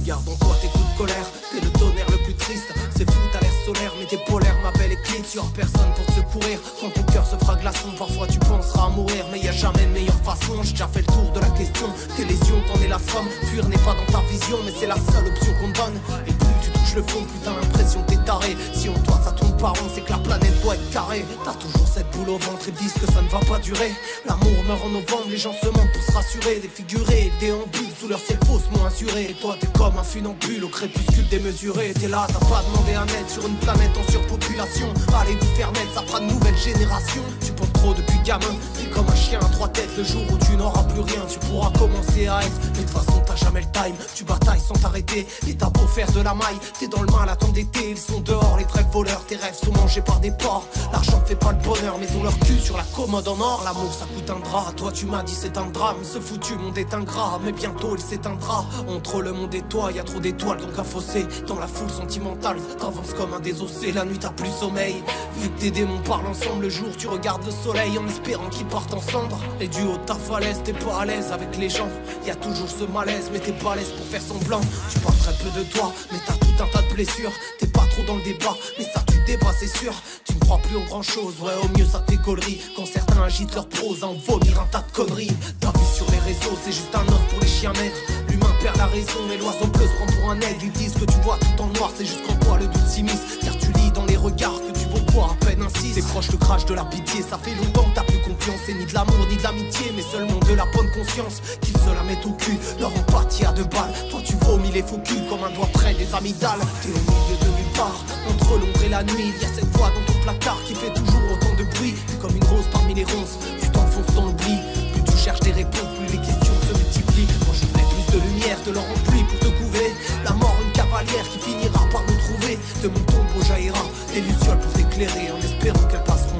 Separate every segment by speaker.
Speaker 1: Garde en toi tes coups de colère, t'es le tonnerre le plus triste. C'est fou, t'as l'air solaire, mais t'es polaire, ma belle éclipse. Y'aura personne pour te secourir quand ton cœur se fera glaçon. Parfois tu penseras à mourir, mais y a jamais de meilleure façon. J'ai déjà fait le tour de la question, tes lésions, t'en es la somme. Fuir n'est pas dans ta vision, mais c'est la seule option qu'on te donne. Et plus tu touches le fond, plus t'as l'impression que t'es taré. Si on toi ça tourne pas rond, c'est que la planète doit être carrée. T'as toujours cette boule au ventre et disent que ça ne va pas durer. L'amour meurt en novembre, les gens se mentent pour se rassurer. Défigurés, déambules sous leur ciel faussement assuré. Et toi t'es comme un funambule au crépuscule démesuré. T'es là, t'as pas demandé un aide sur une planète en surpopulation. Allez vous faire mettre, ça fera de nouvelles générations. Tu penses trop depuis gamin, t'es comme un chien à trois têtes. Le jour où tu n'auras plus rien, tu pourras commencer à être. Mais de toute façon t'as jamais le time, tu batailles sans t'arrêter. Et t'as beau faire de la maille, t'es dans le mal à t'endetter. Ils sont dehors, les vrais voleurs, tes rêves sont mangés par des porcs. L'argent fait pas le bonheur, mais ont leur cul sur la commode en or. L'amour ça coûte un drap, toi tu m'as dit c'est un drame. Ce foutu monde est ingrat, mais bientôt il s'éteindra. Entre le monde et toi, y a trop d'étoiles donc à fausser. Dans la foule sentimentale, t'avances comme un désossé. La nuit t'as plus sommeil, vu que tes démons parlent ensemble. Le jour tu regardes le soleil en espérant qu'ils partent en cendres. Et du haut de ta falaise, t'es pas à l'aise avec les gens. Y a toujours ce malaise, mais t'es balèze pour faire semblant. Tu parles très peu de toi, mais t'as tout un tas de blessures. T'es pas trop dans le débat, mais ça tu débats c'est sûr. Tu ne crois plus en grand chose, ouais au mieux ça te fait gaulerie. Quand certains agitent leur prose à en vomir un tas de conneries. T'as vu sur les réseaux, c'est juste un os pour les chiens maîtres. L'humain perd la raison, mais l'oiseau bleu se prend pour un aigle. Ils disent que tu vois tout en noir, c'est juste qu'en toi le doute s'immisce. Car tu lis dans les regards que tu vaux quoi à peine ainsi. Décroche le crash de la pitié, ça fait longtemps que t'as plus confiance. C'est ni de l'amour ni de l'amitié, mais seulement de la bonne conscience. Qu'ils se la mettent au cul, leur empathie à deux balles. Toi tu vomis les faux culs comme un doigt près des amygdales. T'es au milieu de nulle part, entre l'ombre et la nuit. Y a cette voix dans ton placard qui fait toujours autant de bruit. T'es comme une rose parmi les ronces, tu t'enfonces dans l'oubli. Plus tu cherches des réponses, plus les questions se multiplient. Quand je voudrais plus de lumière, de l'or en pluie pour te couver. La mort une cavalière qui finira par nous trouver. De mon tombeau jaillira des lucioles pour t'éclairer. En espérant qu'elles passeront,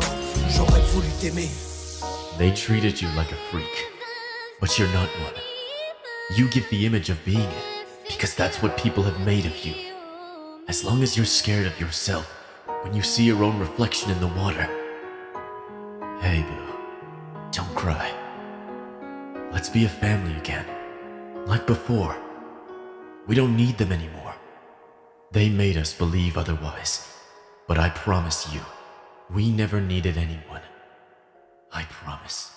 Speaker 1: j'aurais voulu t'aimer.
Speaker 2: They treated you like a freak, but you're not one. You give the image of being it, because that's what people have made of you. As long as you're scared of yourself, when you see your own reflection in the water. Hey boo, don't cry. Let's be a family again, like before. We don't need them anymore. They made us believe otherwise, but I promise you, we never needed anyone. I promise.